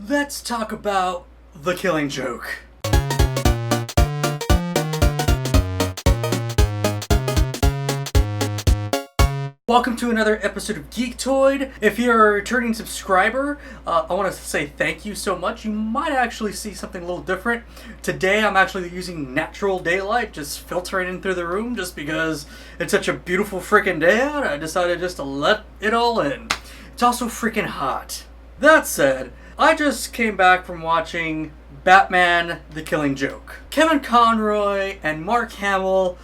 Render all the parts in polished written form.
Let's talk about The Killing Joke. Welcome to another episode of Geektoid. If you're a returning subscriber, I want to say thank you so much. You might actually see something a little different. Today I'm actually using natural daylight, just filtering in through the room just because it's such a beautiful freaking day out. I decided just to let it all in. It's also freaking hot. That said, I just came back from watching Batman: The Killing Joke. Kevin Conroy and Mark Hamill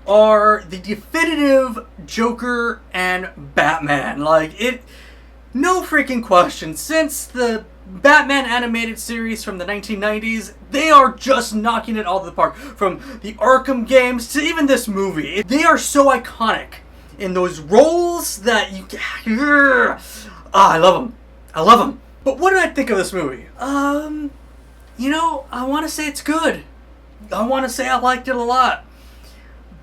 are the definitive Joker and Batman. No freaking question. Since the Batman animated series from the 1990s, they are just knocking it out of the park. From the Arkham games to even this movie. They are so iconic in those roles that you... I love them. I love them. But what did I think of this movie? I want to say it's good. I want to say I liked it a lot.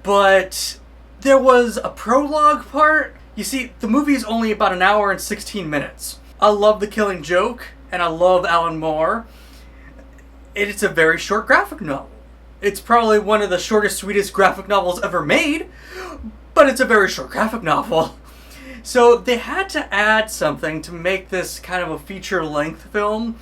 But there was a prologue part. You see, the movie is only about an hour and 16 minutes. I love The Killing Joke, and I love Alan Moore. It's a very short graphic novel. It's probably one of the shortest, sweetest graphic novels ever made, but it's a very short graphic novel. So they had to add something to make this kind of a feature-length film,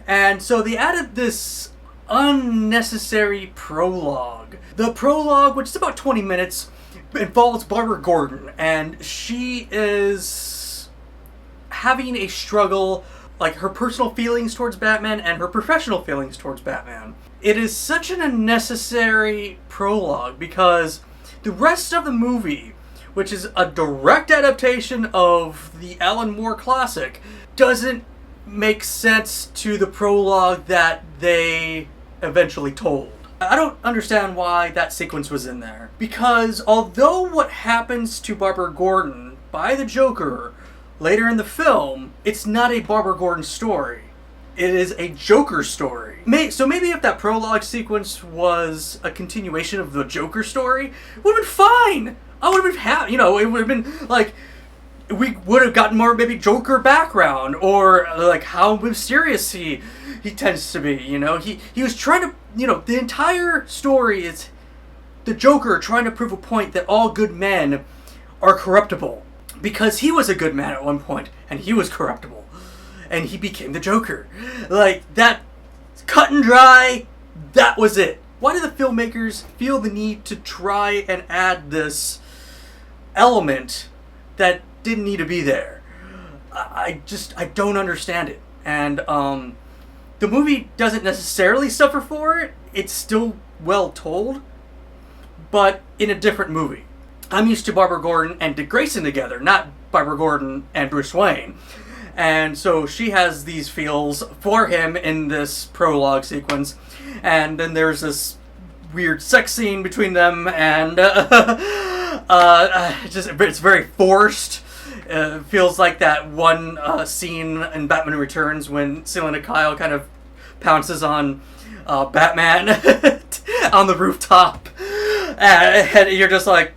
and so they added this unnecessary prologue. The prologue, which is about 20 minutes, involves Barbara Gordon, and she is having a struggle, like her personal feelings towards Batman and her professional feelings towards Batman. It is such an unnecessary prologue because the rest of the movie, which is a direct adaptation of the Alan Moore classic, doesn't make sense to the prologue that they eventually told. I don't understand why that sequence was in there. Because although what happens to Barbara Gordon by the Joker later in the film, it's not a Barbara Gordon story. It is a Joker story. So maybe if that prologue sequence was a continuation of the Joker story, it would have been fine. I would have been happy. It would have been like... we would have gotten more maybe Joker background, or like how mysterious he tends to be. He was trying to, the entire story is the Joker trying to prove a point that all good men are corruptible, because he was a good man at one point and he was corruptible and he became the Joker. Like that, cut and dry. That was it. Why did the filmmakers feel the need to try and add this element that didn't need to be there? I don't understand it. And the movie doesn't necessarily suffer for it. It's still well told, but in a different movie. I'm used to Barbara Gordon and Dick Grayson together, not Barbara Gordon and Bruce Wayne. And so she has these feels for him in this prologue sequence. And then there's this weird sex scene between them, and it's very forced. Feels like that one scene in Batman Returns when Selina Kyle kind of pounces on Batman on the rooftop, and you're just like,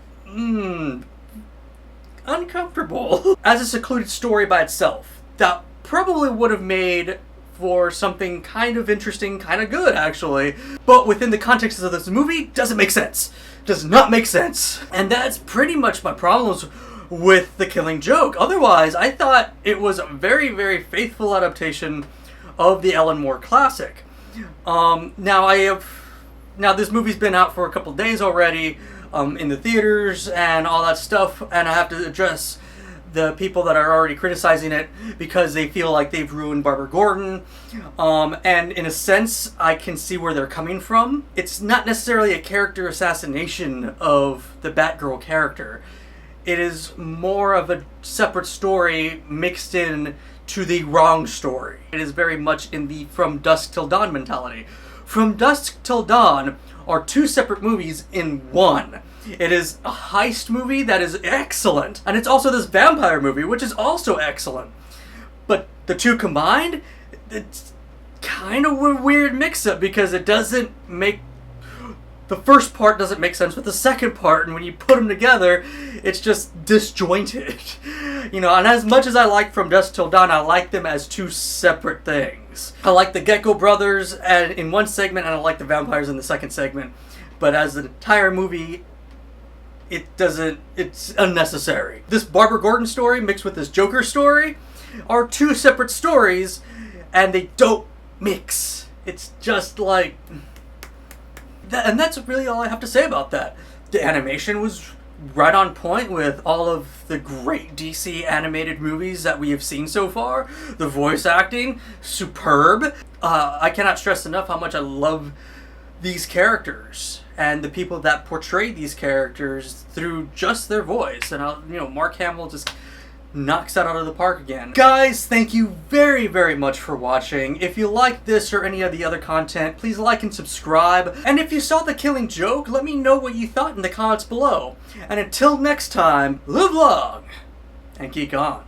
uncomfortable. As a secluded story by itself, that probably would have made for something kind of interesting, kind of good, actually. But within the context of this movie, doesn't make sense. Does not make sense. And that's pretty much my problems with The Killing Joke. Otherwise, I thought it was a very, very faithful adaptation of the Alan Moore classic. Now this movie's been out for a couple days already, in the theaters and all that stuff, and I have to address the people that are already criticizing it because they feel like they've ruined Barbara Gordon. And in a sense, I can see where they're coming from. It's not necessarily a character assassination of the Batgirl character. It is more of a separate story mixed in to the wrong story. It is very much in the From Dusk Till Dawn mentality. From Dusk Till Dawn are two separate movies in one. It is a heist movie that is excellent, and it's also this vampire movie, which is also excellent. But the two combined, it's kind of a weird mix-up because it doesn't make... The first part doesn't make sense with the second part, and when you put them together, it's just disjointed. And as much as I like From Dusk Till Dawn, I like them as two separate things. things. I like the Gecko Brothers in one segment, and I like the vampires in the second segment. But as an entire movie, it's unnecessary. This Barbara Gordon story mixed with this Joker story are two separate stories, and they don't mix. It's just like... And that's really all I have to say about that. The animation was right on point with all of the great DC animated movies that we have seen so far. The voice acting, superb. I cannot stress enough how much I love these characters and the people that portray these characters through just their voice. And Mark Hamill just knocks that out of the park again. Guys, thank you very, very much for watching. If you like this or any of the other content, please like and subscribe. And if you saw The Killing Joke, let me know what you thought in the comments below. And until next time, live long and geek on.